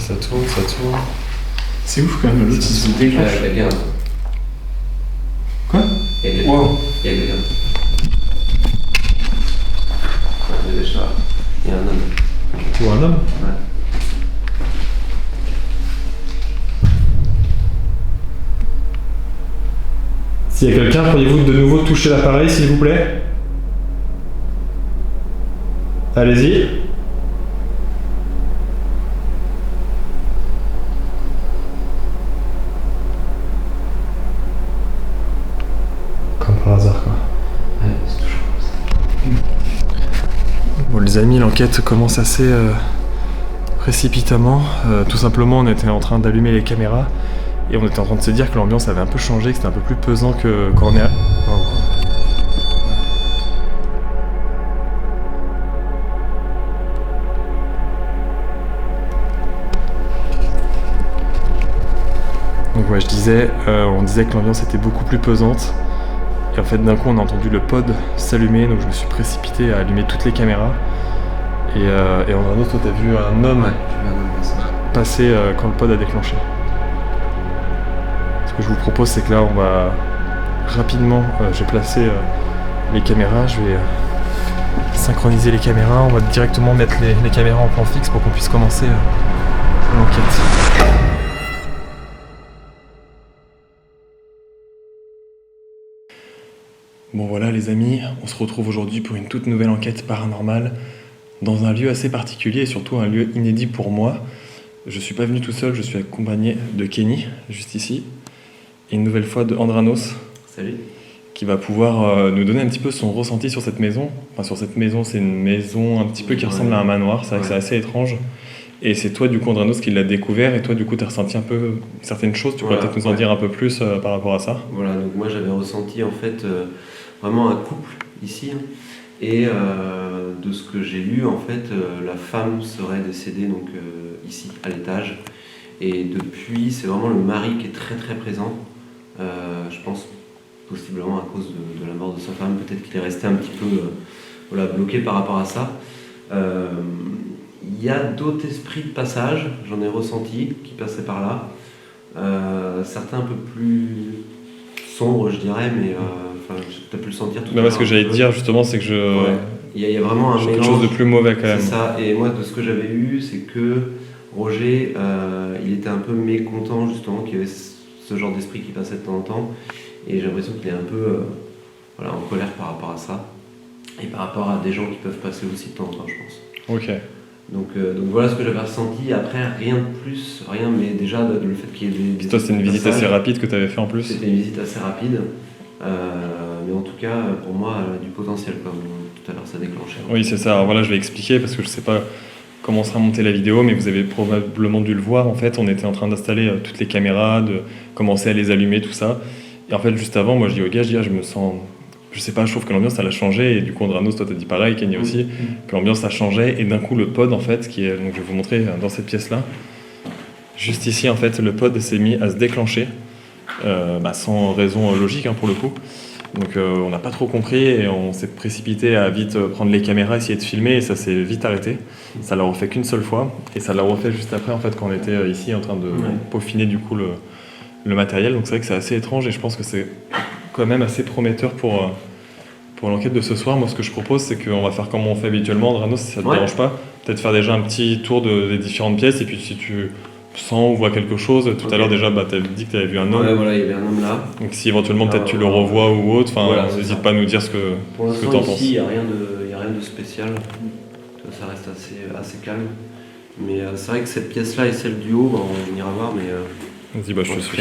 Ça tourne, ça tourne. C'est ouf quand même, l'autre il se déclenche. Il y a quelqu'un. Quoi? Il y a quelqu'un. Wow. Il y a quelqu'un. Il y a un homme. Tu vois un homme? Ouais. S'il y a quelqu'un, pourriez-vous de nouveau toucher l'appareil, s'il vous plaît? Allez-y. Comme par hasard, quoi. Ouais, c'est toujours comme ça. Bon, les amis, l'enquête commence assez précipitamment. Tout simplement, on était en train d'allumer les caméras et on était en train de se dire que l'ambiance avait un peu changé, que c'était un peu plus pesant que quand on est... Donc ouais, on disait que l'ambiance était beaucoup plus pesante. Et en fait, d'un coup, on a entendu le pod s'allumer, donc je me suis précipité à allumer toutes les caméras. Et Andrano, toi, t'as vu un homme passer quand le pod a déclenché. Ce que je vous propose, c'est que là, on va rapidement, j'ai placé les caméras, je vais synchroniser les caméras, on va directement mettre les caméras en plan fixe pour qu'on puisse commencer l'enquête. Bon voilà les amis, on se retrouve aujourd'hui pour une toute nouvelle enquête paranormale dans un lieu assez particulier et surtout un lieu inédit pour moi. Je suis pas venu tout seul, je suis accompagné de Kenny, juste ici, et une nouvelle fois de Andranos. Salut. Qui va pouvoir nous donner un petit peu son ressenti sur cette maison. Enfin sur cette maison, c'est une maison un petit peu qui ressemble à un manoir, c'est vrai que c'est assez étrange. Et c'est toi du coup Andranos qui l'a découvert et toi du coup tu as ressenti un peu certaines choses, tu pourrais peut-être nous en dire un peu plus par rapport à ça. Voilà, donc moi j'avais ressenti en fait vraiment un couple ici. Et de ce que j'ai lu, en fait, la femme serait décédée donc, ici, à l'étage. Et depuis, c'est vraiment le mari qui est très très présent. Je pense possiblement à cause de la mort de sa femme, peut-être qu'il est resté un petit peu voilà, bloqué par rapport à ça. Il y a d'autres esprits de passage, j'en ai ressenti, qui passaient par là. Certains un peu plus sombres, je dirais, mais tu as pu le sentir tout à l'heure. Ce que j'allais te dire justement, c'est que ouais. Il y a vraiment un mélange. Quelque chose de plus mauvais quand même. C'est ça, et moi de ce que j'avais eu, c'est que Roger, il était un peu mécontent justement qu'il y avait ce genre d'esprit qui passait de temps en temps. Et j'ai l'impression qu'il est un peu voilà, en colère par rapport à ça. Et par rapport à des gens qui peuvent passer aussi de temps en temps, je pense. Ok. Donc voilà ce que j'avais ressenti. Après, rien de plus, rien, mais déjà le fait qu'il y ait des toi, c'est une visite assez rapide que tu avais fait en plus. C'était une visite assez rapide. Mais en tout cas, pour moi, elle a du potentiel, comme tout à l'heure ça déclenchait. Oui, c'est ça. Alors voilà, je vais expliquer parce que je sais pas comment sera montée la vidéo, mais vous avez probablement dû le voir. En fait, on était en train d'installer toutes les caméras, de commencer à les allumer, tout ça. Et en fait, juste avant, moi, je dis au gars, je me sens... Je sais pas, je trouve que l'ambiance, elle a changé. Et du coup, Andranos, toi, t'as dit pareil, Kenny aussi, que l'ambiance a changé. Et d'un coup, le pod, en fait, qui est... Donc, je vais vous montrer dans cette pièce-là. Juste ici, en fait, le pod s'est mis à se déclencher. Sans raison logique, pour le coup. Donc on n'a pas trop compris et on s'est précipité à vite prendre les caméras, essayer de filmer et ça s'est vite arrêté. Ça l'a refait qu'une seule fois et ça l'a refait juste après en fait quand on était ici en train de peaufiner du coup le matériel. Donc c'est vrai que c'est assez étrange et je pense que c'est quand même assez prometteur pour l'enquête de ce soir. Moi ce que je propose c'est qu'on va faire comme on fait habituellement, Andranos, si ça te dérange pas, peut-être faire déjà un petit tour des différentes pièces et puis si tu sens ou vois quelque chose. Tout à l'heure déjà, tu avais dit que tu avais vu un homme. Ouais, voilà, il y avait un homme là. Donc si éventuellement peut-être tu le revois ou autre, n'hésite pas à nous dire ce que tu en penses. Pour l'instant ici, il n'y a rien de spécial. Ça reste assez calme. Mais c'est vrai que cette pièce-là et celle du haut, on ira voir, mais... Vas-y, je te suis.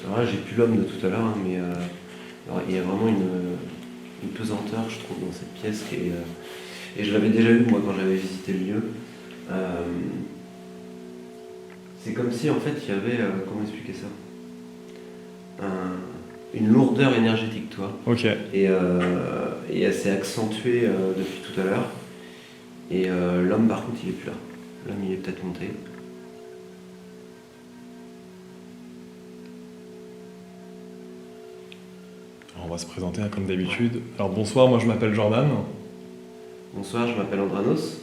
Alors là, j'ai plus l'homme de tout à l'heure, mais il y a vraiment une pesanteur, je trouve, dans cette pièce. Et je l'avais déjà eu, moi, quand j'avais visité le lieu. C'est comme si, en fait, il y avait... comment expliquer ça une lourdeur énergétique, toi. Ok. Et elle s'est accentuée depuis tout à l'heure. Et l'homme, par contre, il est plus là. L'homme, il est peut-être monté. On va se présenter comme d'habitude. Alors bonsoir, moi je m'appelle Jordan. Bonsoir, je m'appelle Andranos.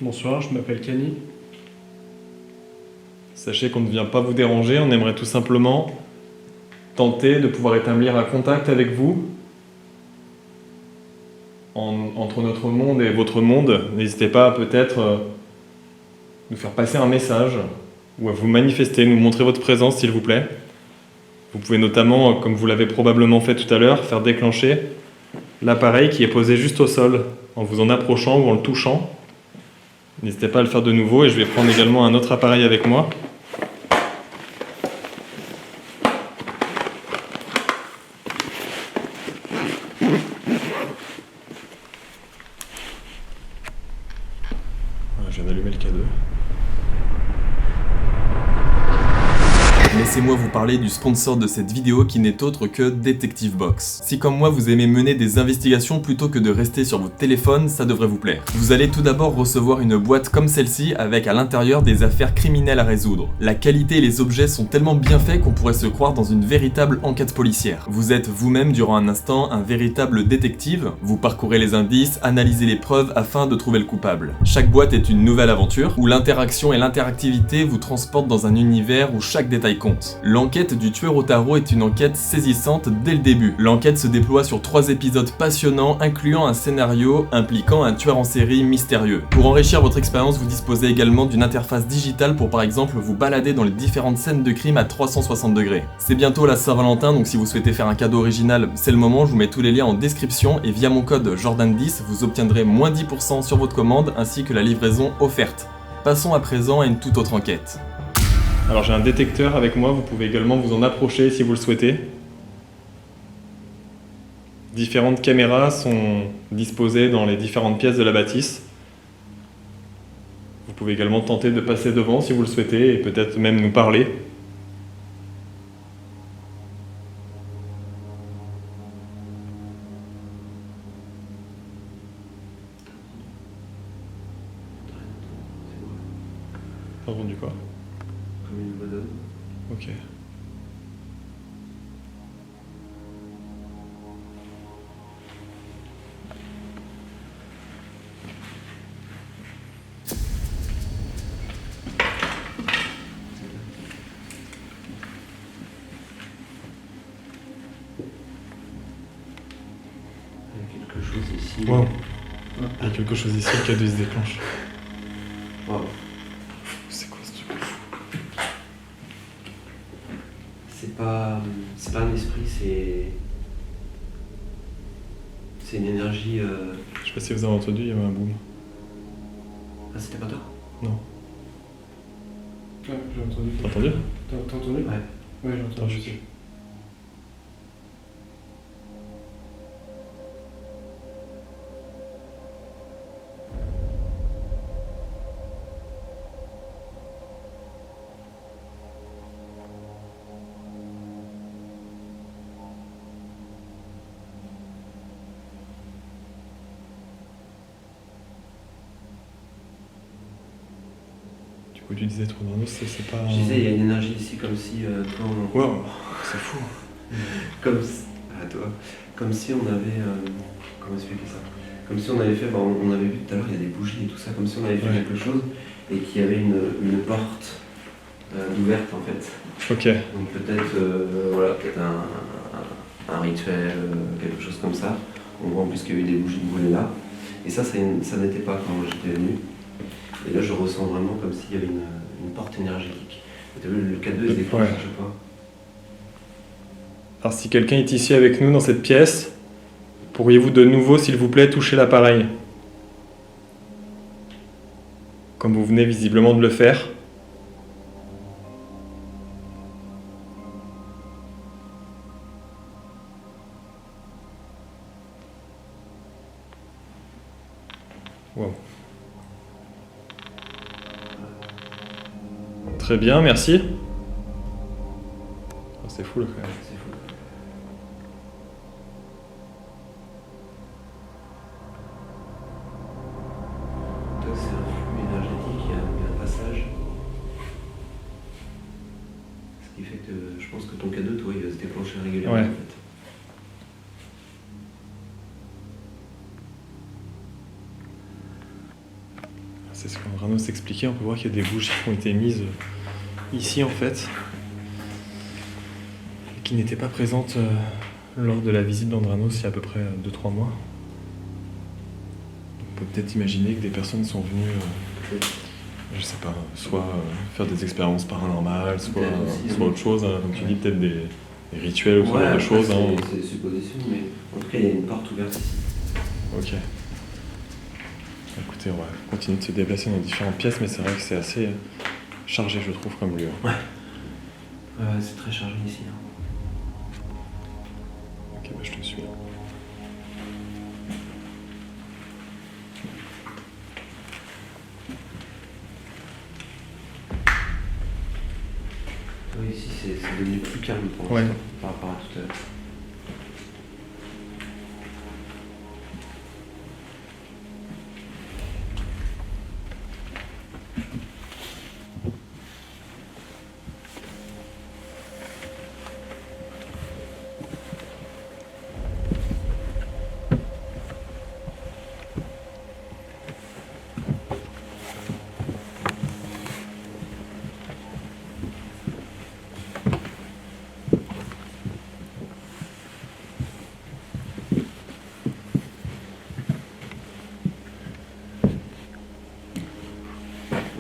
Bonsoir, je m'appelle Kani. Sachez qu'on ne vient pas vous déranger, on aimerait tout simplement tenter de pouvoir établir un contact avec vous entre notre monde et votre monde. N'hésitez pas à peut-être nous faire passer un message ou à vous manifester, nous montrer votre présence s'il vous plaît. Vous pouvez notamment, comme vous l'avez probablement fait tout à l'heure, faire déclencher l'appareil qui est posé juste au sol en vous en approchant ou en le touchant. N'hésitez pas à le faire de nouveau et je vais prendre également un autre appareil avec moi. Voilà, je viens d'allumer le K2. Laissez-moi vous parler du sponsor de cette vidéo qui n'est autre que Detective Box. Si comme moi vous aimez mener des investigations plutôt que de rester sur votre téléphone, ça devrait vous plaire. Vous allez tout d'abord recevoir une boîte comme celle-ci avec à l'intérieur des affaires criminelles à résoudre. La qualité et les objets sont tellement bien faits qu'on pourrait se croire dans une véritable enquête policière. Vous êtes vous-même durant un instant un véritable détective, vous parcourez les indices, analysez les preuves afin de trouver le coupable. Chaque boîte est une nouvelle aventure où l'interaction et l'interactivité vous transportent dans un univers où chaque détail compte. L'enquête du tueur au tarot est une enquête saisissante dès le début. L'enquête se déploie sur 3 épisodes passionnants incluant un scénario impliquant un tueur en série mystérieux. Pour enrichir votre expérience, vous disposez également d'une interface digitale pour par exemple vous balader dans les différentes scènes de crime à 360 degrés. C'est bientôt la Saint-Valentin, donc si vous souhaitez faire un cadeau original, c'est le moment, je vous mets tous les liens en description et via mon code Jordan10, vous obtiendrez moins 10% sur votre commande ainsi que la livraison offerte. Passons à présent à une toute autre enquête. Alors j'ai un détecteur avec moi, vous pouvez également vous en approcher si vous le souhaitez. Différentes caméras sont disposées dans les différentes pièces de la bâtisse. Vous pouvez également tenter de passer devant si vous le souhaitez et peut-être même nous parler. T'as entendu quoi? Comme une bonne homme. Ok. Il y a quelque chose ici. Wow. Il y a quelque chose ici, le K2 se déclenche. Wow. C'est quoi ce truc? C'est pas un esprit, c'est une énergie. Je sais pas si vous avez entendu, il y avait un boom. Ah, c'était pas toi? Non. Ouais, j'ai entendu. T'as entendu? T'as entendu? Ouais. Ouais, j'ai Non, entendu. je suis. Du coup, tu disais, Tronanos, c'est pas. Je disais, il y a une énergie ici comme si. Toi, on... Wow, c'est fou. Comme si... Ah, toi. Comme si on avait... comment expliquer ça? Comme si on avait fait... on avait vu tout à l'heure, il y a des bougies et tout ça, comme si on avait fait Ouais. quelque chose et qu'il y avait une porte ouverte en fait. Ok. Donc peut-être voilà, peut-être un rituel, quelque chose comme ça. On voit en plus qu'il y a eu des bougies brûlées là. Et ça n'était pas quand j'étais venu. Et là je ressens vraiment comme s'il y avait une porte énergétique. T'as vu, le K2 se déclenche Ouais. à chaque fois. Alors si quelqu'un est ici avec nous dans cette pièce, pourriez-vous de nouveau, s'il vous plaît, toucher l'appareil? Comme vous venez visiblement de le faire. Wow. Très bien, merci. Oh, c'est fou là quand même. C'est fou. Toi, c'est un flux énergétique, il y a un passage. Ce qui fait que je pense que ton K2, toi, il va se déclencher régulièrement Ouais. en fait. s'expliquer, on peut voir qu'il y a des bougies qui ont été mises ici en fait, qui n'étaient pas présentes lors de la visite d'Andranos il y a à peu près 2-3 mois. On peut peut-être imaginer que des personnes sont venues, je sais pas, soit faire des expériences paranormales, soit autre chose, hein, comme tu dis, peut-être des rituels ou ce genre de choses. C'est des suppositions, mais en tout cas, il y a une porte ouverte ici. Ok. Écoutez, on va continuer de se déplacer dans différentes pièces, mais c'est vrai que c'est assez chargé, je trouve, comme lieu. Ouais. C'est très chargé ici. Hein. Ok, bah je te suis. Oui, ici, c'est devenu plus calme pour Ouais. l'instant, par rapport à tout à l'heure.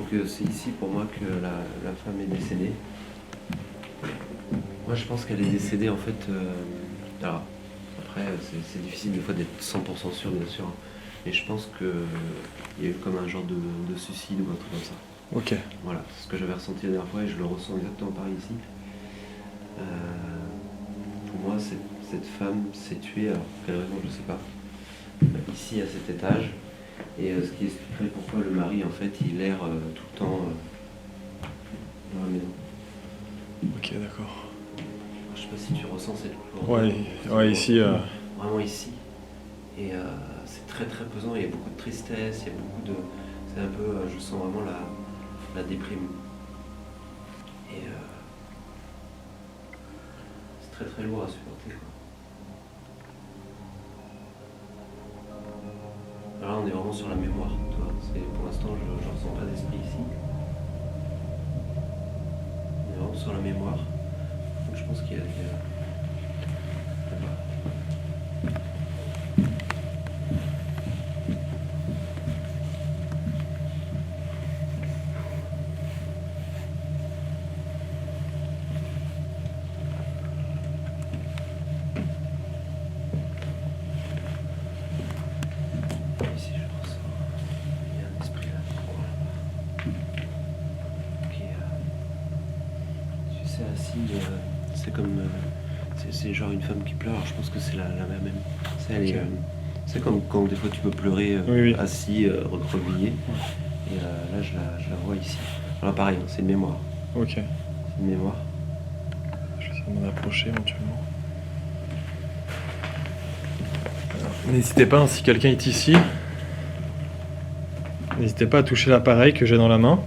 Donc c'est ici pour moi que la femme est décédée. Moi je pense qu'elle est décédée en fait. Alors après c'est difficile des fois d'être 100% sûr bien sûr. Mais je pense qu'il y a eu comme un genre de suicide ou un truc comme ça. Ok. Voilà, c'est ce que j'avais ressenti la dernière fois et je le ressens exactement pareil ici. Pour moi cette femme s'est tuée, alors pour quelle raison je ne sais pas. Ici à cet étage. Et ce qui expliquerait pourquoi le mari, en fait, il erre tout le temps dans la maison. Ok, d'accord. Je sais pas si tu ressens cette lourdeur. Ouais, ici. Vraiment ici. Et c'est très très pesant, il y a beaucoup de tristesse, il y a beaucoup de... C'est un peu, je sens vraiment la déprime. Et c'est très très lourd à supporter, quoi. Alors là, on est vraiment sur la mémoire, tu vois. Pour l'instant, je ne ressens pas d'esprit ici. On est vraiment sur la mémoire. Donc je pense qu'il y a... Ici, je ressens... Il y a un esprit là, qui tu sais, assis, c'est comme... c'est genre une femme qui pleure, alors je pense que c'est la même. C'est comme quand des fois tu peux pleurer Oui. assis, recroquevillé. Et là, je la vois ici. Alors pareil, c'est une mémoire. Ok. C'est une mémoire. Je vais essayer de m'en approcher éventuellement. Alors, n'hésitez pas, hein, si quelqu'un est ici, n'hésitez pas à toucher l'appareil que j'ai dans la main.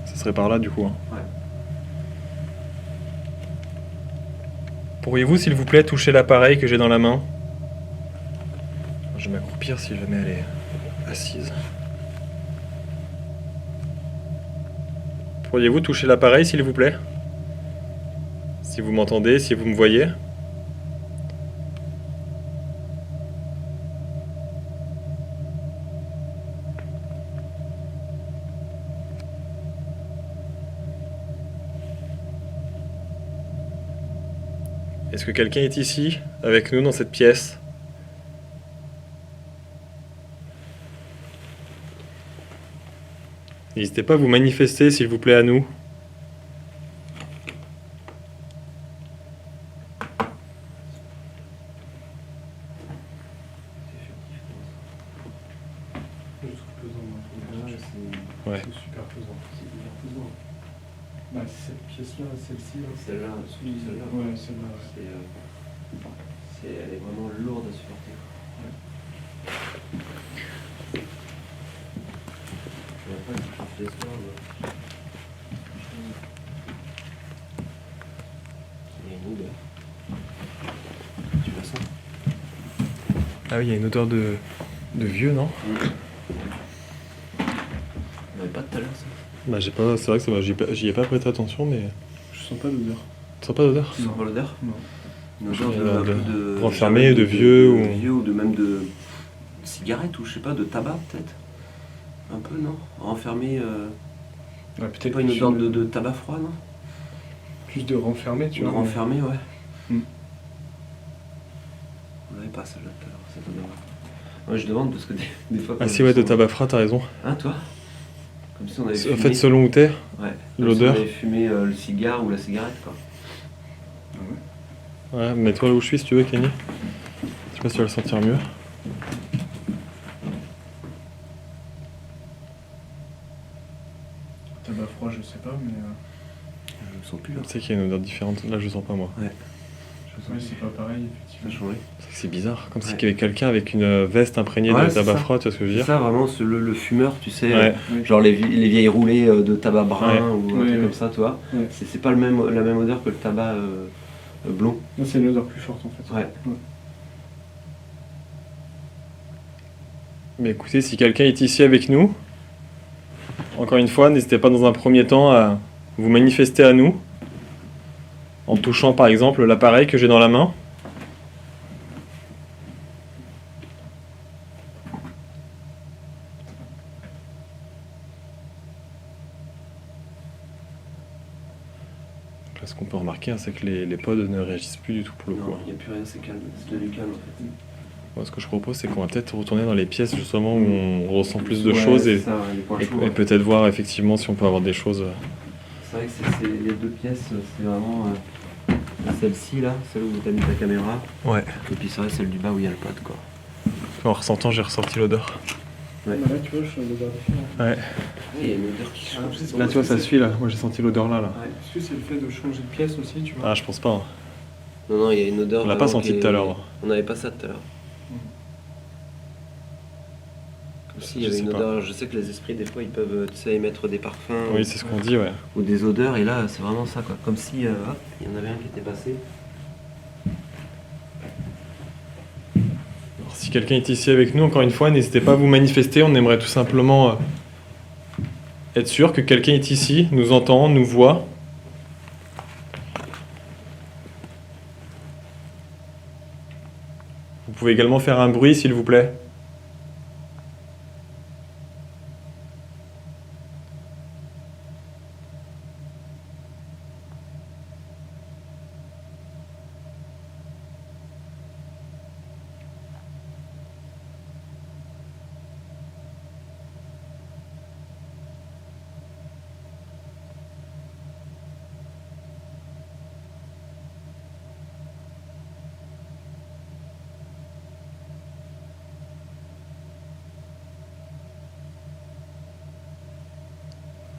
Ce serait par là du coup. Hein. Ouais. Pourriez-vous, s'il vous plaît, toucher l'appareil que j'ai dans la main? Je vais m'accroupir si jamais elle est assise. Pourriez-vous toucher l'appareil, s'il vous plaît? Si vous m'entendez, si vous me voyez. Est-ce que quelqu'un est ici, avec nous, dans cette pièce? N'hésitez pas à vous manifester, s'il vous plaît, à nous. Je trouve pesant, moi. Ouais. C'est super pesant. C'est hyper pesant. Bah, cette pièce-là, celle-ci. Là. Celle-là, surtout celle-là. Ouais, celle-là. Elle est vraiment lourde à supporter. Et après, je laisse voir, il y a une odeur. Tu la sens? Ah oui, il y a une odeur de vieux, non? Bah, c'est vrai que j'y ai pas prêté attention, mais. Je sens pas d'odeur. Tu sens pas d'odeur? Tu sens pas l'odeur? Non. Une odeur De- un peu de renfermé, de vieux ou- vieux ou de même de cigarette ou je sais pas, de tabac peut-être. Un peu, non? Renfermé, Ouais, peut-être peut-être pas une plus odeur de tabac froid, non? plus de renfermé, tu Ou de vois. renfermé, ouais. Hmm. On n'avait pas celle-là tout à l'heure, cette odeur-là. Ouais, je demande parce que des fois. Ah, quand si, je ouais, de sens- tabac frais, t'as raison. Hein, toi? Comme si on avait En fumé. fait, selon où t'es, Ouais. l'odeur. Comme si on avait fumé le cigare ou la cigarette, quoi. ouais, mets-toi là où je suis si tu veux, Kenny. Je sais pas si tu vas le sentir mieux. Tabac froid, je sais pas, mais. Je le sens plus, là. Tu sais qu'il y a une odeur différente. Là, je sens pas, moi. Je le Ouais, sens c'est pas pareil, plus. Ça a effectivement. changé. C'est bizarre. Comme si Ouais. il y avait quelqu'un avec une veste imprégnée Ouais, de c'est tabac ça. froid, tu vois ce que je veux C'est dire? ça, vraiment, le fumeur, tu sais. Ouais. Genre les vieilles roulées de tabac brun Ouais. ou un Ouais, truc ouais. comme ça, tu vois. Ouais. C'est pas la même odeur que le tabac blond. Là, c'est une odeur plus forte en fait. Ouais. Mais écoutez, si quelqu'un est ici avec nous, encore une fois, n'hésitez pas dans un premier temps à vous manifester à nous, en touchant par exemple l'appareil que j'ai dans la main. Là, ce qu'on peut remarquer, hein, c'est que les pods ne réagissent plus du tout pour le coup. Non, il n'y a plus rien, c'est calme. C'est devenu calme en fait. Moi, ce que je propose, c'est qu'on va peut-être retourner dans les pièces justement où on ressent plus de Ouais, choses c'est et, ça, les points et- chauds, et ouais. peut-être voir effectivement si on peut avoir des choses. C'est vrai que les deux pièces, c'est vraiment celle-ci là, celle où tu as mis ta caméra, Ouais. et puis c'est vrai celle du bas où il y a le pod quoi. En ressentant, j'ai ressorti l'odeur. Ouais. Bah là, tu vois, je suis en odeur différente. Ouais. Il y a une odeur qui change. c'est Là, bon. tu vois, ça suit là. Moi, j'ai senti l'odeur là. Ouais. Est-ce que c'est le fait de changer de pièce aussi, tu vois? Ah, je pense pas. Hein. Non, non, il y a une odeur. On l'a pas vraiment senti qui tout à est- l'heure. On n'avait pas ça tout à l'heure. Comme s'il y Je avait sais une pas. odeur, je sais que les esprits des fois ils peuvent tu sais, émettre des parfums Oui, c'est ce qu'on dit, ouais. ou des odeurs et là c'est vraiment ça quoi. Comme si hop, il y en avait un qui était passé. Alors, si quelqu'un est ici avec nous, encore une fois, n'hésitez pas à vous manifester. On aimerait tout simplement être sûr que quelqu'un est ici, nous entend, nous voit. Vous pouvez également faire un bruit, s'il vous plaît.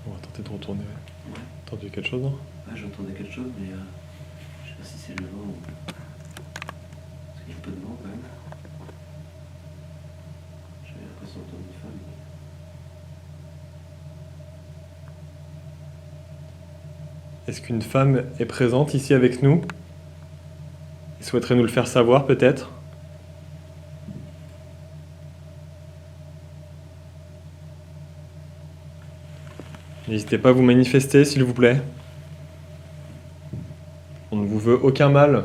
On va tenter de retourner. Ouais. T'as entendu quelque chose, non? Ouais, j'entendais quelque chose mais je sais pas si c'est le vent ou. Parce qu'il y a un peu de vent quand même. J'avais l'impression d'entendre une femme. Est-ce qu'une femme est présente ici avec nous? Elle souhaiterait nous le faire savoir, peut-être? N'hésitez pas à vous manifester, s'il vous plaît. On ne vous veut aucun mal.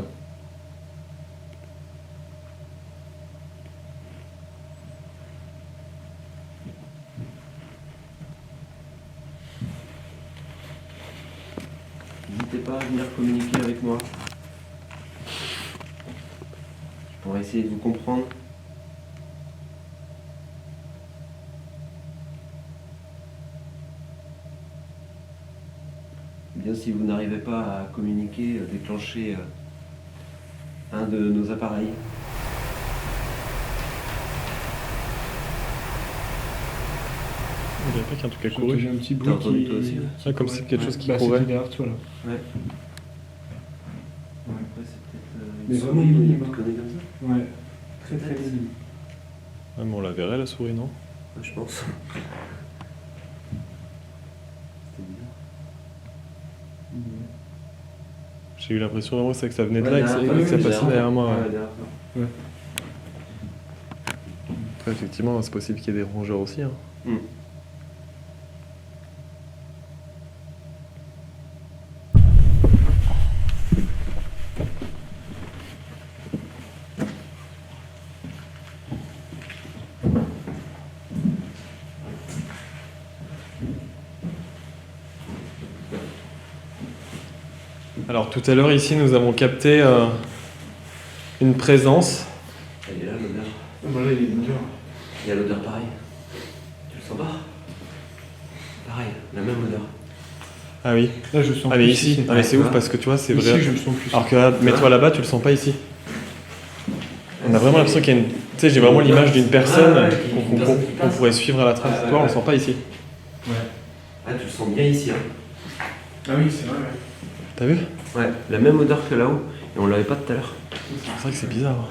N'hésitez pas à venir communiquer avec moi. Je pourrais essayer de vous comprendre. Bien si vous n'arrivez pas à communiquer, déclencher un de nos appareils. Il n'y a pas qu'un truc à J'ai entendu courir. un petit T'as bruit entendu qui... toi aussi, Ouais, comme si quelque chose qui Bah, courait. c'était derrière toi là. Ouais. Après c'est peut-être Mais une vraiment souris ou minime, une hein. connerie comme ça. Ouais. Très très Peut-être. minime. Ouais, mais on la verrait, la souris, non? Ouais, je pense. C'était bizarre. J'ai eu l'impression vraiment que ça venait de Ouais, là et que derrière ça, toi, que ça oui, passait derrière moi. Ouais, Ouais. derrière toi. Après, effectivement, c'est possible qu'il y ait des rongeurs aussi. Hein. Hmm. Alors tout à l'heure ici nous avons capté une présence. Elle est là l'odeur. Voilà, il y a une odeur. Il y a l'odeur pareil. Tu le sens pas? Pareil, la même odeur. Ah oui. Là, je sens Ah mais plus ici, ah, mais c'est Ouais, ouf tu parce que tu vois c'est Ici, vrai. je le sens plus. Alors que là, mets-toi là-bas, tu le sens pas ici. On a vraiment l'impression qu'il y a une... Tu sais, j'ai vraiment l'image d'une personne qu'on pourrait suivre à la trajectoire, on le sent pas ici. Ouais. Ah, tu le sens bien ici. Hein. Ah oui, c'est vrai, ouais. T'as vu? Ouais, la même odeur que là-haut. Et on l'avait pas tout à l'heure. C'est vrai que c'est bizarre.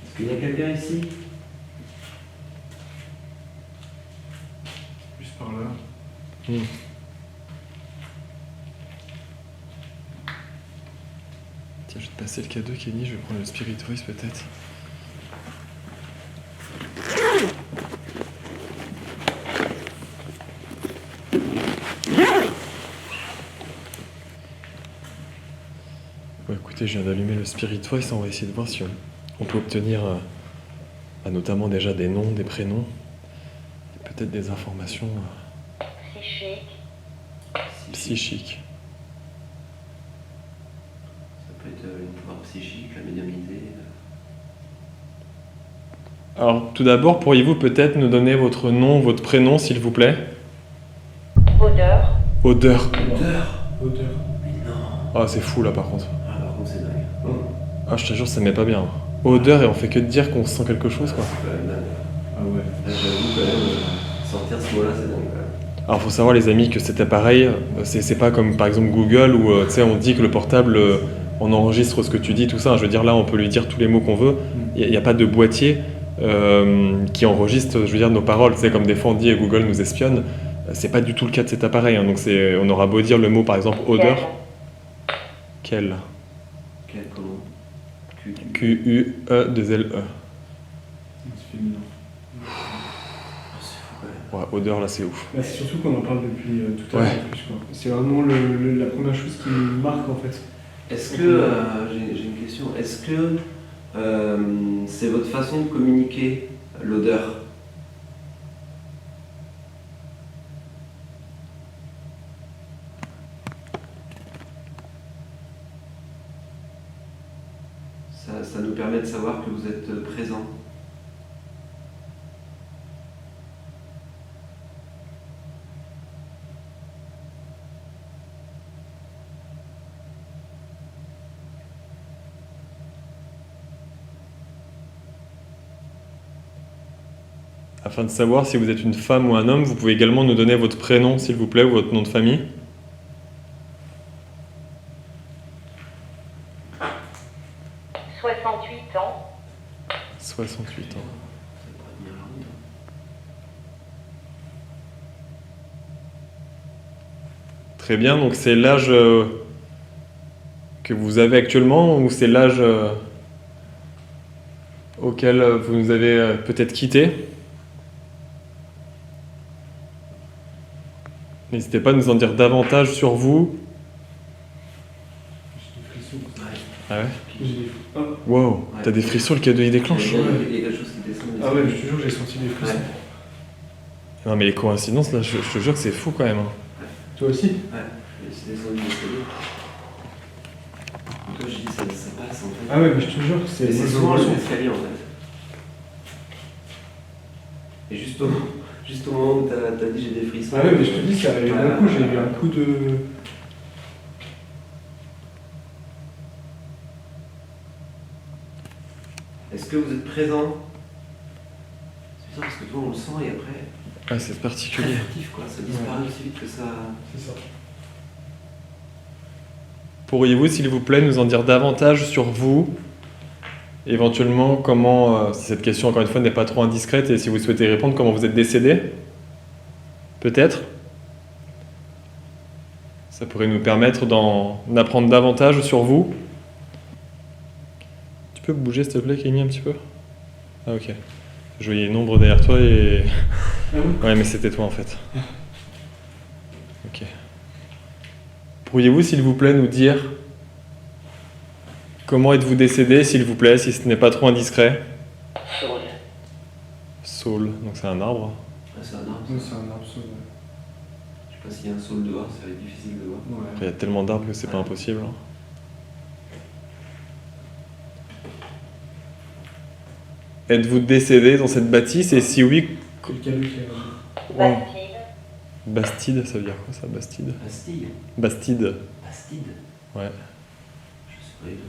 Est-ce qu'il y a quelqu'un ici? Plus par là. Tiens, je vais te passer le cadeau, Kenny, je vais prendre le Spirit Voice peut-être. Bon, écoutez, je viens d'allumer le Spirit Voice, on va essayer de voir si on peut obtenir notamment déjà des noms, des prénoms, et peut-être des informations psychiques. Ça peut être une pouvoir psychique, la médiumnité. Alors, tout d'abord, pourriez-vous peut-être nous donner votre nom, votre prénom, s'il vous plaît? Odeur. Odeur. Odeur. Mais non. Ah, c'est fou là par contre. Ah, par contre, c'est dingue. Ah, je te jure, ça me met pas bien. Odeur et on fait que de dire qu'on sent quelque chose quoi. C'est quand même dingue. Ah ouais. Là, j'avoue quand même, sortir ce mot-là, c'est dingue quand même. Alors, faut savoir, les amis, que cet appareil, c'est pas comme par exemple Google où tu sais, on dit que le portable, on enregistre ce que tu dis, tout ça. Je veux dire, là, on peut lui dire tous les mots qu'on veut. Il n'y a pas de boîtier qui enregistre, je veux dire, nos paroles. Tu sais, comme des fois on dit Google nous espionne. C'est pas du tout le cas de cet appareil. Hein. Donc, on aura beau dire le mot par exemple odeur. Quel? Quel, comment? Q-U-E-2-L-E. C'est féminin. C'est fou quand même. Ouais, odeur là, c'est ouf. Là, c'est surtout qu'on en parle depuis tout à Ouais. l'heure en plus, quoi. C'est vraiment la première chose qui me marque en fait. Est-ce que, j'ai une question, est-ce que c'est votre façon de communiquer l'odeur? Ça nous permet de savoir que vous êtes présent. Afin de savoir si vous êtes une femme ou un homme, vous pouvez également nous donner votre prénom, s'il vous plaît, ou votre nom de famille. 68 ans. 68 ans. Ça pourrait tenir la route. Très bien, donc c'est l'âge que vous avez actuellement ou c'est l'âge auquel vous nous avez peut-être quitté? N'hésitez pas à nous en dire davantage sur vous. J'ai des frissons. Ouais. Ah ouais? J'ai des... Ah. Wow, Ouais. t'as des frissons, le cadeau il déclenche. Il y a quelque chose qui descend. Ah ouais, je te jure, j'ai senti des frissons. Ouais. Non mais les coïncidences là, je te jure que c'est fou quand même. Hein. Toi aussi? Ouais, c'est descendu l'escalier. Donc toi, je dis ça passe en fait. Ah ouais, mais je te jure que c'est... Mais c'est moi, je souvent le ressens. les escaliers en fait. Et juste au moment où t'as dit j'ai des frissons. Ah ouais, mais je te dis, c'est arrivé d'un coup, j'ai eu un coup de... Est-ce que vous êtes présent? C'est bizarre parce que toi on le sent et après, Ah, c'est très particulier. furtif quoi, ça disparaît aussi vite que ça. C'est ça. Pourriez-vous, s'il vous plaît, nous en dire davantage sur vous? Éventuellement, comment, si cette question encore une fois n'est pas trop indiscrète et si vous souhaitez répondre, comment vous êtes décédé? Peut-être? Ça pourrait nous permettre d'en apprendre davantage sur vous. Tu peux bouger s'il te plaît, Kenny, un petit peu? Ah ok. Je voyais une ombre derrière toi et... Ah oui? Ouais, mais c'était toi en fait. Ok. Pourriez-vous, s'il vous plaît, nous dire comment êtes-vous décédé, s'il vous plaît, si ce n'est pas trop indiscret? Saul. Saul, donc c'est un arbre. c'est un arbre. Oui, Ça. c'est un arbre sauvage. Je sais pas s'il y a un saule dehors, ça va être difficile de voir. Après, il y Ouais. a tellement d'arbres que c'est pas impossible. Hein. Êtes-vous décédé dans cette bâtisse et si oui, Quelqu'un qui a... Ouais. Bastide. Bastide, ça veut dire quoi ça, Bastide? Bastille. Bastide, Bastide. ouais. Je sais pas du tout.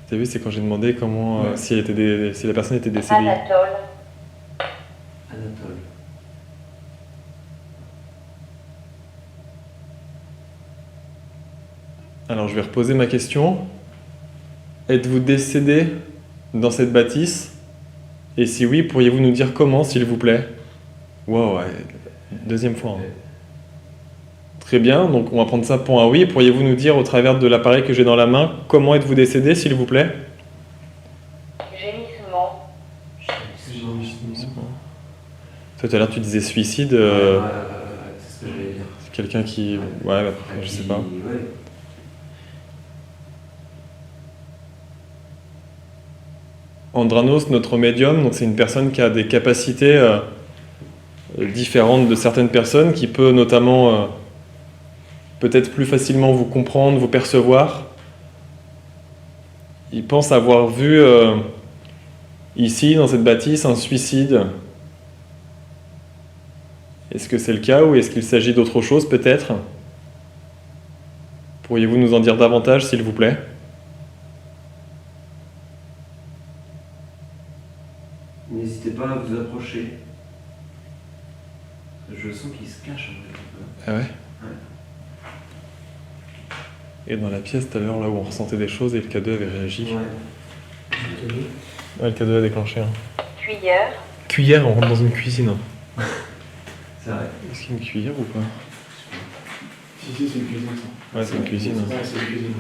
T'as vu, c'est quand j'ai demandé comment, Ouais. si la personne était décédée. Anatole. Anatole. Alors je vais reposer ma question. Êtes-vous décédé dans cette bâtisse? Et si oui, pourriez-vous nous dire comment, s'il vous plaît? Wow, ouais. Deuxième fois. Hein. Très bien, donc on va prendre ça pour un oui. Pourriez-vous nous dire au travers de l'appareil que j'ai dans la main, comment êtes-vous décédé, s'il vous plaît? Gémissement. Toi, tout à l'heure, tu disais suicide. C'est ce que j'allais dire. C'est quelqu'un qui... Ouais, bah, je sais pas. Ouais. Andranos, notre médium, donc c'est une personne qui a des capacités différentes de certaines personnes, qui peut notamment peut-être plus facilement vous comprendre, vous percevoir. Il pense avoir vu ici, dans cette bâtisse, un suicide. Est-ce que c'est le cas ou est-ce qu'il s'agit d'autre chose peut-être? Pourriez-vous nous en dire davantage, s'il vous plaît? N'hésitez pas à vous approcher. Je sens qu'il se cache un peu. Ah ouais? Et dans la pièce, tout à l'heure, là où on ressentait des choses et le K2 avait réagi. Ouais. Ouais, le K2 a déclenché. Hein. Cuillère. Cuillère, on rentre dans une cuisine. C'est vrai. Est-ce qu'il y a une cuillère ou pas? Si, c'est une cuisine, ça. Ouais, c'est une cuisine. Ouais, c'est une cuisine.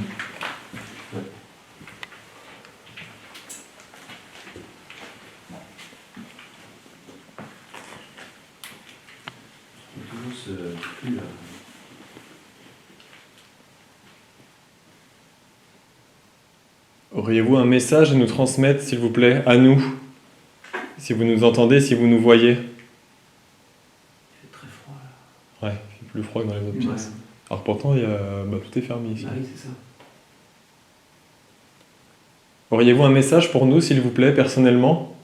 Toujours ce flux là. Auriez-vous un message à nous transmettre, s'il vous plaît, à nous? Si vous nous entendez, si vous nous voyez. Il fait très froid là. Ouais, il fait plus froid que dans les autres pièces. Ouais. Alors pourtant, il y a... tout est fermé ici. Ah oui, c'est ça. Auriez-vous un message pour nous, s'il vous plaît, personnellement?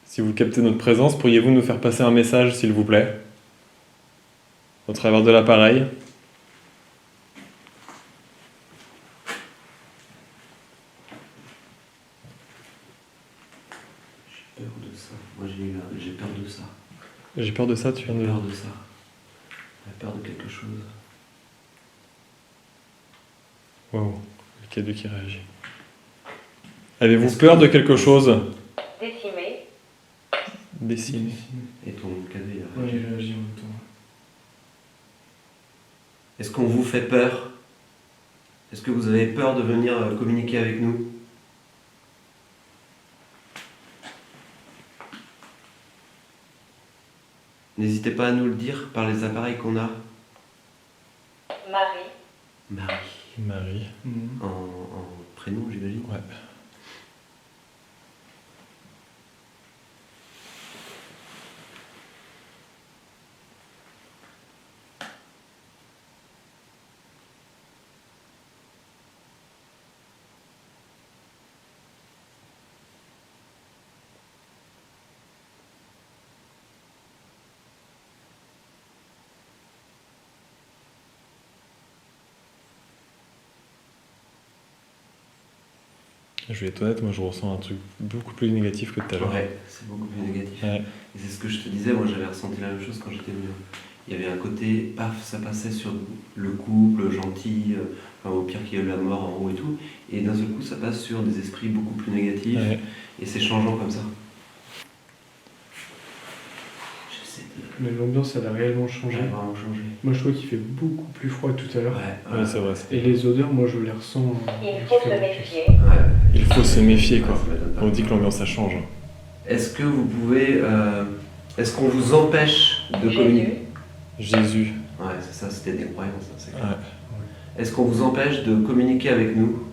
Si vous captez notre présence, pourriez-vous nous faire passer un message, s'il vous plaît? Au travers de l'appareil. J'ai peur de ça. Moi j'ai peur de ça. J'ai peur de ça, tu viens J'ai de... peur de ça. J'ai peur de quelque chose. Wow, le K2 qui réagit. Avez-vous peur de quelque chose? Décimé. Dessiné. Et ton cadeau il a Ouais, réagi. il réagit en même temps. Est-ce qu'on vous fait peur? Est-ce que vous avez peur de venir communiquer avec nous? N'hésitez pas à nous le dire par les appareils qu'on a. Marie. Marie. Marie. Mhm. En prénom, j'imagine. Ouais. Je vais être honnête, moi je ressens un truc beaucoup plus négatif que tout à l'heure. Ouais, c'est beaucoup plus négatif. Ouais. Et c'est ce que je te disais, moi j'avais ressenti la même chose quand j'étais venu. Il y avait un côté, paf, ça passait sur le couple, gentil, enfin, au pire qu'il y ait eu la mort en haut et tout. Et d'un seul coup, ça passe sur des esprits beaucoup plus négatifs. Ouais. Et c'est changeant comme ça. J'essaie de Mais l'ambiance, elle a réellement changé. vraiment changer. Moi, je trouve qu'il fait beaucoup plus froid que tout à l'heure. Ouais, c'est vrai. Et les odeurs, moi, je les ressens. Il faut se méfier. Ouais. Il faut se méfier, quoi. Ça m'étonne pas. On dit que l'ambiance, ça change. Est-ce que vous pouvez. Est-ce qu'on vous empêche de communiquer? Jésus. Ouais, c'est ça, c'était des croyances, hein, c'est clair. Ouais. Est-ce qu'on vous empêche de communiquer avec nous?